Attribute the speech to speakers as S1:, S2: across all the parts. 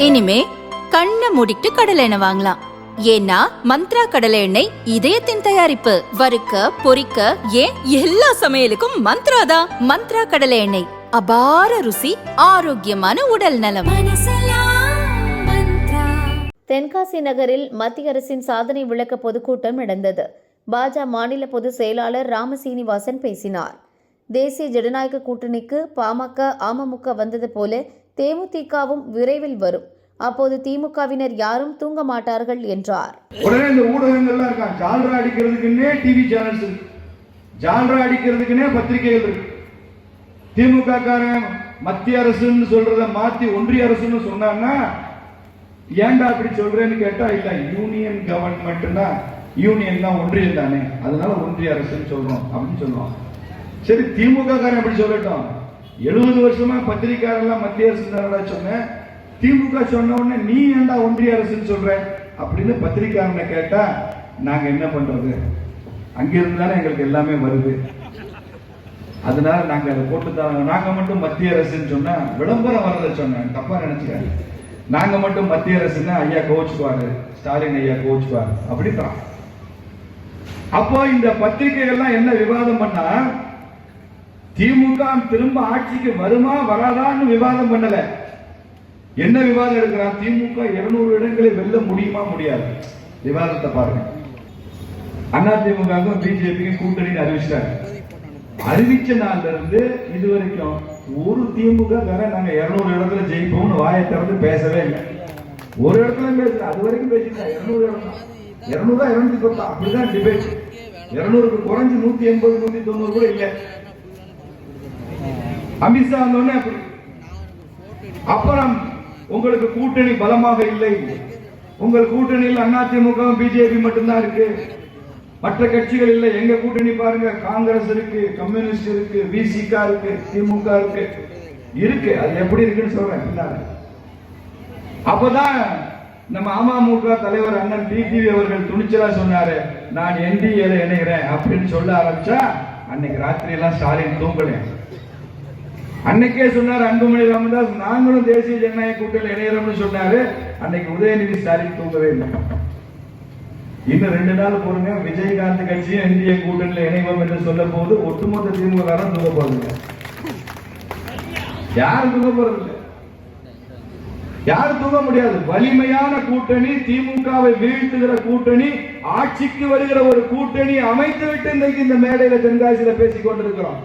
S1: இனிமே கண்ணை மூடிட்டு கடலை எண்ணெய் வாங்கலாம். ஏன்னா மந்த்ரா கடலை எண்ணெய் இதயத்தின் தயாரிப்பு. வறுக்க பொரிக்க ஏன் எல்லா சமையலுக்கும் மந்த்ரா தான். மந்த்ரா கடலை எண்ணெய், அபார ருசி, ஆரோக்கியமான உடல் நலம்.
S2: தென்காசி நகரில் மத்திய அரசின் சாதனை விளக்க பொதுக்கூட்டம் நடந்தது. பாஜக மாநில பொதுச் செயலாளர் ராமசீனிவாசன் பேசினார். தேசிய ஜனநாயக கூட்டணிக்கு பாமக அமமுக வந்தது போல தேமுதிகவும் விரைவில் வரும். அப்போது திமுகவினர் யாரும் தூங்க மாட்டார்கள் என்றார்.
S3: உடனே இந்த ஊடகங்கள்லாம் இருக்கான், ஜால்ரா அடிக்கிறதுக்குன்னே டிவி சேனல்ஸ் இருக்கு, ஜால்ரா அடிக்கிறதுக்குன்னே பத்திரிகைகள் இருக்கு. திமுக காரன் மத்திய அரசுன்னு சொல்றத மாத்தி ஒன்றிய அரசுன்னு சொன்னான்னா ஏன்டா அப்படி சொல்றேன்னு கேட்டா, இல்ல யூனியன் கவர்மெண்ட்னா யூனியன் தான் ஒன்றியம் தானே, அதனால ஒன்றிய அரசுன்னு சொல்றோம் அப்படின்னு சொல்லுவோம். சரி, திமுக காரன் அப்படி சொல்லட்டும். 70 வருஷமா பத்திரிகையாளர்லாம் மத்திய அரசு சொன்ன, திமுக சொன்ன உடனே நீ ஏன்டா ஒன்றிய அரசுன்னு சொல்ற அப்படின்னு பத்திரிகையாளர்களை கேட்டா நாங்க என்ன பண்றது, அங்கிருந்து தானே எங்களுக்கு எல்லாமே வருது, அதனால நாங்க அதை போட்டுதான். நாங்க மட்டும் மத்திய அரசுன்னு சொன்னா விளம்பரம் வர்றதை சொன்னேன், தப்பா நினைச்சுக்காரு. நாங்க மட்டும் மத்திய அரசுன்னா ஐயா கோச்சுக்குவாரு, ஸ்டாலின் ஐயா கோச்சுக்குவாரு அப்படித்தான். அப்போ இந்த பத்திரிகைகள்லாம் என்ன விவாதம் பண்ணா, திமுக திரும்ப ஆட்சிக்கு வருமா வராதான்னு விவாதம் பண்ணல. என்ன விவாதம் இருக்கிறான், திமுக 200 இடங்களை வெல்ல முடியுமா முடியாது, விவாதத்தை பாருங்க. அண்ணா திமுக பிஜேபிக்கும் கூட்டணி அறிவிச்சாரு. அறிவிச்ச நாள்ல இருந்து இதுவரைக்கும் ஒரு திமுக நாங்க 200 இடத்துல ஜெயிப்போம்னு வாயை திறந்து பேசவே இல்லை. ஒரு இடத்துல பேசல, அது வரைக்கும் பேசிட்டா 200 இடம் தான், 200 210 அப்படிதான் டிபேட். 200க்கு குறைஞ்சு 180 190 கூட இல்லை. அமித்ஷா வந்தோடனே அப்படி. அப்புறம் உங்களுக்கு கூட்டணி பலமாக இல்லை, உங்கள் கூட்டணியில் அதிமுக பிஜேபி மட்டும்தான் இருக்கு, மற்ற கட்சிகள் இல்லை. எங்க கூட்டணி பாருங்க, காங்கிரஸ் இருக்கு, கம்யூனிஸ்ட் இருக்கு, விசிக இருக்கு, திமுக இருக்கு, இருக்கு. அது எப்படி இருக்குன்னு சொல்றேன் பின்னால. அப்பதான் நம்ம அமமுக தலைவர் அண்ணன் டிடிவி அவர்கள் துணிச்சலா சொன்னாரு, நான் என்டிஏல இணைகிறேன் அப்படின்னு சொல்ல ஆரம்பிச்சா அன்னைக்கு ராத்திரி எல்லாம் ஸ்டாலின் தூங்கல. அன்னைக்கே சொன்னார் அன்புமணி ராமதாஸ், நாங்களும் தேசிய ஜனநாயக கூட்டணியில் இணைகிறோம்னு சொன்னாரு. அன்னைக்கு உதயநிதி ஸ்டாலின் தூங்கவே இல்லை. இன்னும் 2 நாள் பொறுங்க, விஜயகாந்த் கட்சியும் இந்திய கூட்டணியில் இணைவோம் என்று சொல்ல போது ஒட்டுமொத்த திமுக தூங்க போறதில்லை. யாரும் தூங்க போறதில்லை, யாரும் தூங்க முடியாது. வலிமையான கூட்டணி, திமுகவை வீழ்த்துகிற கூட்டணி, ஆட்சிக்கு வருகிற ஒரு கூட்டணி அமைத்து விட்டு இன்றைக்கு இந்த மேடையில தென்காசியில பேசிக் கொண்டிருக்கிறோம்.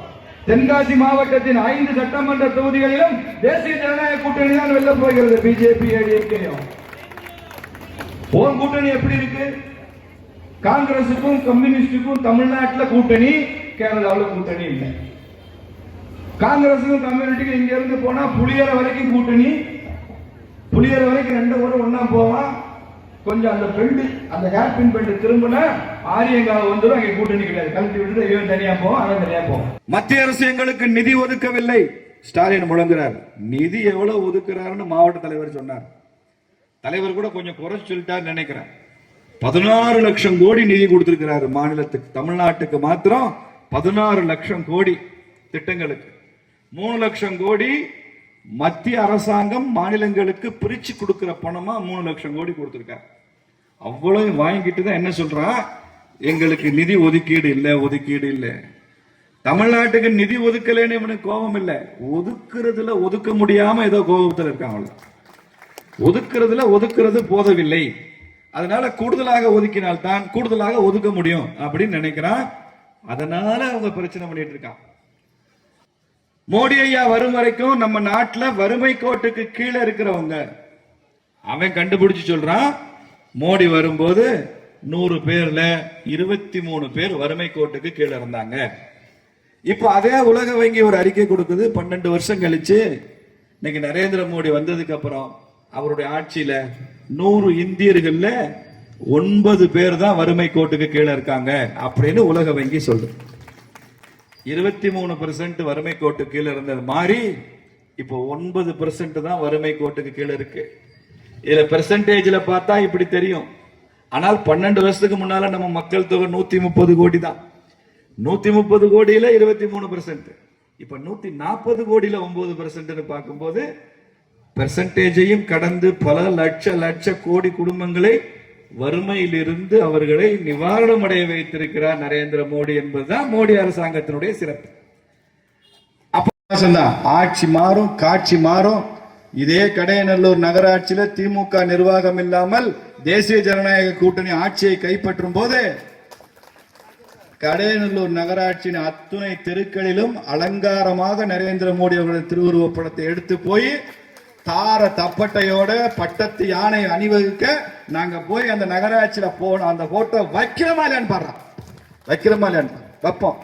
S3: தென்காசி மாவட்டத்தின் 5 சட்டமன்ற தொகுதிகளிலும் தேசிய ஜனநாயக கூட்டணி தான் வெல்ல போகிறது. பிஜேபி ஏடிஎம்கேயும் ஒரு கூட்டணி எப்படி இருக்கு, காங்கிரசுக்கும் கம்யூனிஸ்டுக்கும் தமிழ்நாட்டில் கூட்டணி, கேரளாவில் கூட்டணி இல்லை. காங்கிரசுக்கும் கம்யூனிஸ்டுக்கும் இங்க இருந்து போனா புளியற வரைக்கும் கூட்டணி, புளியற வரைக்கும் 2 முறை ஒன்னா போவான். கொஞ்சம் அந்த பெண்டு, அந்த ஹேர்பின் பெண்டு திரும்பினா ஆரியங்கால வந்துடும், அங்கே கூட்டணி கிடையாது. கழட்டி விட்டு இவன் தனியா போவோம், அவன் தனியா போவோம். மத்திய அரசு எங்களுக்கு நிதி ஒதுக்கவில்லை, ஸ்டாலின் முழங்குறார். நிதி எவ்வளவு ஒதுக்குறாருன்னு மாவட்ட தலைவர் சொன்னார். தலைவர் கூட கொஞ்சம் குறைச்சு சொல்லிட்டார் நினைக்கிறேன். 16 லட்சம் கோடி நிதி கொடுத்திருக்கிறாரு மாநிலத்துக்கு. தமிழ்நாட்டுக்கு மாத்திரம் 16 லட்சம் கோடி திட்டங்களுக்கு. 3 லட்சம் கோடி மத்திய அரசாங்கம் மாநிலங்களுக்கு பிரிச்சு கொடுக்கிற பணமா 3 லட்சம் கோடி கொடுத்திருக்காரு. அவ்வளவு வாங்கிட்டு தான் என்ன சொல்றான், எங்களுக்கு நிதி ஒதுக்கீடு இல்லை, ஒதுக்கீடு இல்லை. தமிழ்நாட்டுக்கு நிதி ஒதுக்கலைன்னு இவனுக்கு கோபம் இல்லை, ஒதுக்குறதுல ஒதுக்க முடியாம ஏதோ கோபத்தில் இருக்காங்க. ஒதுக்குறதுல ஒதுக்குறது போதவில்லை, அதனால கூடுதலாக ஒதுக்கினால் தான் கூடுதலாக ஒதுக்க முடியும் அப்படின்னு நினைக்கிறான். அதனால அவங்க பிரச்சனை பண்ணிட்டு இருக்கான். மோடி ஐயா வரும் வரைக்கும் நம்ம நாட்டில் வறுமை கோட்டுக்கு கீழே இருக்கிறவங்க அவன் கண்டுபிடிச்சு சொல்றான். மோடி வரும்போது 100 பேர்ல 23 பேர் வறுமை கோட்டுக்கு கீழே இருந்தாங்க. இப்ப அதே உலக வங்கி ஒரு அறிக்கை கொடுக்குது, 12 வருஷம் கழிச்சு இன்னைக்கு நரேந்திர மோடி வந்ததுக்கு அப்புறம் அவருடைய ஆட்சியில 100 இந்தியர்கள்ல 9 பேர் தான் வறுமை கோட்டுக்கு கீழே இருக்காங்க அப்படின்னு உலக வங்கி சொல்லுது. 23% வறுமை கோட்டு கீழே இருந்தது மாறி இப்போ 9% தான் வறுமை கோட்டுக்கு கீழே இருக்கு. இதுல பெர்சன்டேஜ்ல பார்த்தா இப்படி தெரியும். ஆனால் 12 வருஷத்துக்கு முன்னால நம்ம மக்கள் தொகை 130 கோடி தான். 130 கோடியில 23%, இப்ப 140 கோடியில 9% பார்க்கும்போது பெர்சன்டேஜையும் கடந்து பல லட்ச கோடி குடும்பங்களை வறுமையிலிருந்து அவர்களை நிவாரணம் அடைய வைத்திருக்கிறார் நரேந்திர மோடி என்பதுதான் மோடி அரசாங்கத்தினுடைய சிறப்பு. ஆட்சி மாறும், காட்சி மாறும். இதே கடையநல்லூர் நகராட்சியில திமுக நிர்வாகம் இல்லாமல் தேசிய ஜனநாயக கூட்டணி ஆட்சியை கைப்பற்றும் போது கடையநல்லூர் நகராட்சியின் அத்துணை தெருக்களிலும் அலங்காரமாக நரேந்திர மோடி அவர்களது திருவுருவப் படத்தை எடுத்து போய் தார தப்பட்டையோட பட்டத்து யானை அணிவகுக்க நாங்க போய் அந்த நகராட்சியில போனோம். அந்த போட்டோ வைக்கிறோமா இல்லையான்னு பாடுறோம், வைக்கிறோமா இல்லையான்னு வைப்போம்.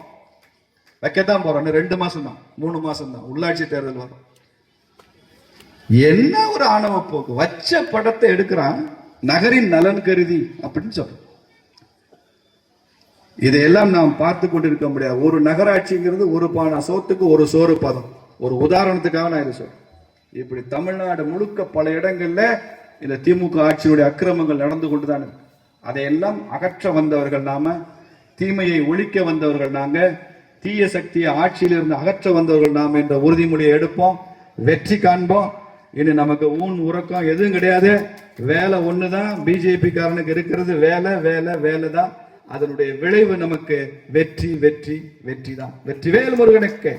S3: வைக்கத்தான் போறோம். 2 மாசம் தான், 3 மாசம் தான் உள்ளாட்சி தேர்தல் வரும். என்ன ஒரு ஆணவ போக்கு! வச்ச படத்தை எடுக்கிறான் நகரின் நலன் கருதி அப்படின்னு சொல்றோம். இதையெல்லாம் நாம் பார்த்து கொண்டிருக்க முடியாது. ஒரு நகராட்சிங்கிறது ஒரு பானை சோத்துக்கு ஒரு சோறு பதம். ஒரு உதாரணத்துக்காக நான் இதை சொல்றேன். இப்படி தமிழ்நாடு முழுக்க பல இடங்கள்ல இந்த திமுக ஆட்சியுடைய அக்கிரமங்கள் நடந்து கொண்டுதான் இருக்கு. அதையெல்லாம் அகற்ற வந்தவர்கள் நாம, தீமையை ஒழிக்க வந்தவர்கள் நாங்க, தீய சக்தியை ஆட்சியிலிருந்து அகற்ற வந்தவர்கள் நாம் என்ற உறுதிமொழியை எடுப்போம், வெற்றி காண்போம். இனி நமக்கு ஊன் உறக்கம் எதுவும் கிடையாது. வேலை ஒண்ணுதான் பிஜேபி காரனுக்கு இருக்கிறது, வேலை வேலை வேலை தான். அதனுடைய விளைவு நமக்கு வெற்றி வெற்றி வெற்றி தான். வெற்றிவேல் முருகனுக்கு.